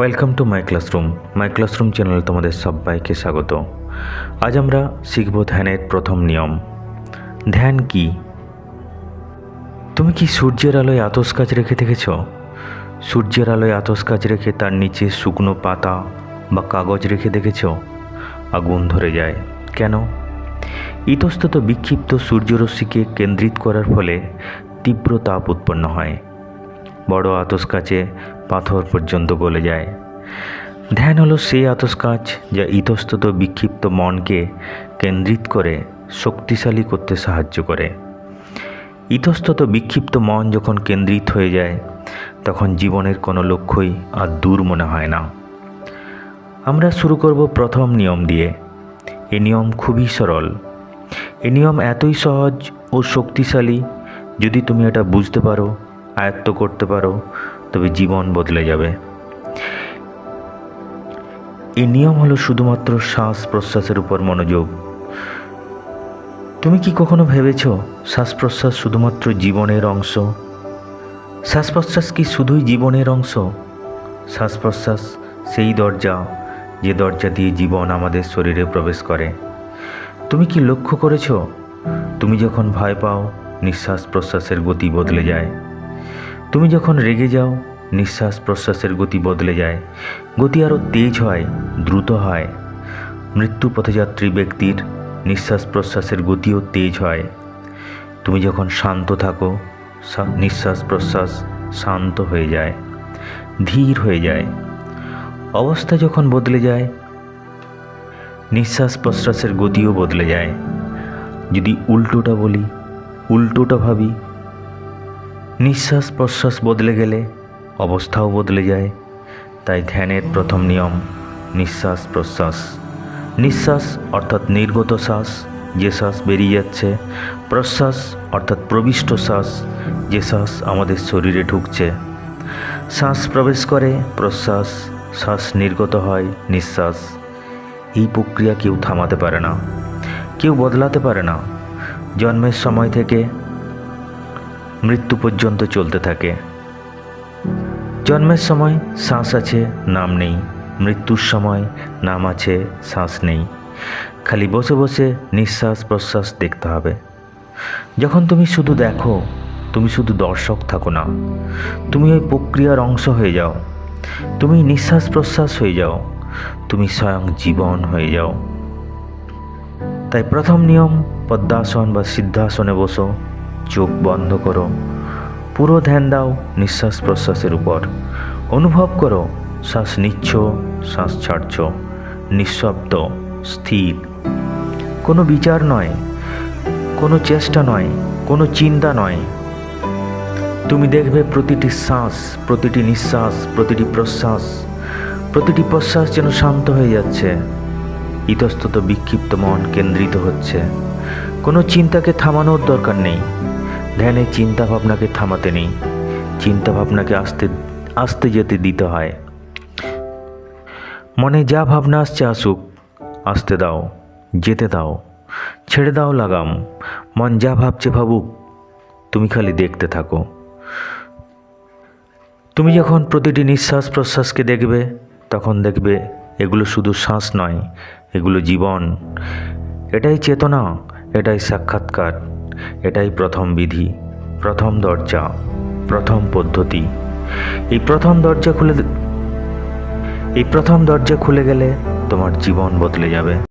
Welcome to my classroom চ্যানেলে তোমাদের সবাইকে স্বাগত। আজ আমরা শিখব ধ্যানের প্রথম নিয়ম। ধ্যান কি? তুমি কি সূর্যের আলোয় আতশ কাচ রেখে দেখেছ? সূর্যের আলোয় আতশ কাচ রেখে তার নিচে শুকনো পাতা বা কাগজ রেখে দেখেছ? আগুন ধরে যায় কেন? ইতস্তত বিক্ষিপ্ত সূর্যরশ্মিকে কেন্দ্রিত করার ফলে তীব্র তাপ উৎপন্ন হয়। বড় আতশ কাচে পাথর পর্যন্ত গলে যায়। ধ্যান হলো সেই আতশ কাচ যা ইতস্তত বিক্ষিপ্ত মনকে কেন্দ্রিত করে শক্তিশালী করতে সাহায্য করে। ইতস্তত বিক্ষিপ্ত মন যখন কেন্দ্রিত হয়ে যায় তখন জীবনের কোনো লক্ষ্যই আর দূর মনে হয় না। আমরা শুরু করব প্রথম নিয়ম দিয়ে। এই নিয়ম খুবই সরল। এই নিয়ম এতই সহজ ও শক্তিশালী, যদি তুমি এটা বুঝতে পারো, আয়ত্ত করতে পারো, তবে জীবন বদলে যাবে। এই নিয়ম হলো শুধুমাত্র শ্বাস প্রশ্বাসের উপর মনোযোগ। তুমি কি কখনো ভেবেছ শ্বাস প্রশ্বাস শুধুমাত্র জীবনের অংশ? শ্বাস প্রশ্বাস কি শুধুই জীবনের অংশ? শ্বাস প্রশ্বাস সেই দরজা, যে দরজা দিয়ে জীবন আমাদের শরীরে প্রবেশ করে। তুমি কি লক্ষ্য করেছ, তুমি যখন ভয় পাও নিঃশ্বাস প্রশ্বাসের গতি বদলে যায়। তুমি যখন রেগে যাও নিঃশ্বাস প্রশ্বাসের গতি বদলে যায়। গতি আরও তেজ হয়, দ্রুত হয়। মৃত্যু পথযাত্রী ব্যক্তির নিঃশ্বাস প্রশ্বাসের গতিও তেজ হয়। তুমি যখন শান্ত থাকো নিঃশ্বাস প্রশ্বাস শান্ত হয়ে যায়, ধীর হয়ে যায়। অবস্থা যখন বদলে যায় নিঃশ্বাস প্রশ্বাসের গতিও বদলে যায়। যদি উল্টোটা বলি, উল্টোটা ভাবি, নিঃশ্বাস প্রশ্বাস বদলে গেলে অবস্থাও বদলে যায়। তাই ধ্যানের প্রথম নিয়ম নিঃশ্বাস প্রশ্বাস। নিঃশ্বাস অর্থাৎ নির্গত শ্বাস, যে শ্বাস বেরিয়ে যাচ্ছে। প্রশ্বাস অর্থাৎ প্রবিষ্ট শ্বাস, যে শ্বাস আমাদের শরীরে ঢুকছে। শ্বাস প্রবেশ করে প্রশ্বাস, শ্বাস নির্গত হয় নিঃশ্বাস। এই প্রক্রিয়া কেউ থামাতে পারে না, কেউ বদলাতে পারে না। জন্মের সময় থেকে মৃত্যু পর্যন্ত চলতে থাকে। জন্মের সময় শ্বাস আছে, নাম নেই। মৃত্যুর সময় নাম আছে, শ্বাস নেই। খালি বসে বসে নিঃশ্বাস প্রশ্বাস দেখতে হবে। যখন তুমি শুধু দেখো, তুমি শুধু দর্শক থাকো না, তুমি ওই প্রক্রিয়ার অংশ হয়ে যাও। তুমি নিঃশ্বাস প্রশ্বাস হয়ে যাও, তুমি স্বয়ং জীবন হয়ে যাও। তাই প্রথম নিয়ম, পদ্মাসন বা সিদ্ধাসনে বসো, চোখ বন্ধ করো, পুরো ধ্যান দাও নিঃশ্বাস প্রশ্বাসের উপর। অনুভব করো শ্বাস নিচ্ছ, শ্বাস ছাড়ছ, নিঃশব্দ, স্থির। কোনো বিচার নয়, কোনো চেষ্টা নয়, কোনো চিন্তা নয়। তুমি দেখবে প্রতিটি শ্বাস, প্রতিটি নিঃশ্বাস, প্রতিটি প্রশ্বাস যেন শান্ত হয়ে যাচ্ছে। ইতস্তত বিক্ষিপ্ত মন কেন্দ্রিত হচ্ছে। কোনো চিন্তাকে থামানোর দরকার নেই। ধ্যানে চিন্তা ভাবনাকে থামাতে নেই, চিন্তা ভাবনাকে আস্তে যেতে দিতে হয়। মনে যা ভাবনা আসছে আসুক, আসতে দাও, যেতে দাও, ছেড়ে দাও লাগাম। মন যা ভাবছে ভাবুক, তুমি খালি দেখতে থাকো। তুমি যখন প্রতিটি নিঃশ্বাস প্রশ্বাসকে দেখবে তখন দেখবে এগুলো শুধু শ্বাস নয়, এগুলো জীবন। এটাই চেতনা, এটাই সাক্ষাৎকার, এটাই প্রথম বিধি, প্রথম দরজা, প্রথম পদ্ধতি। এই প্রথম দরজা খুলে গেলে তোমার জীবন বদলে যাবে।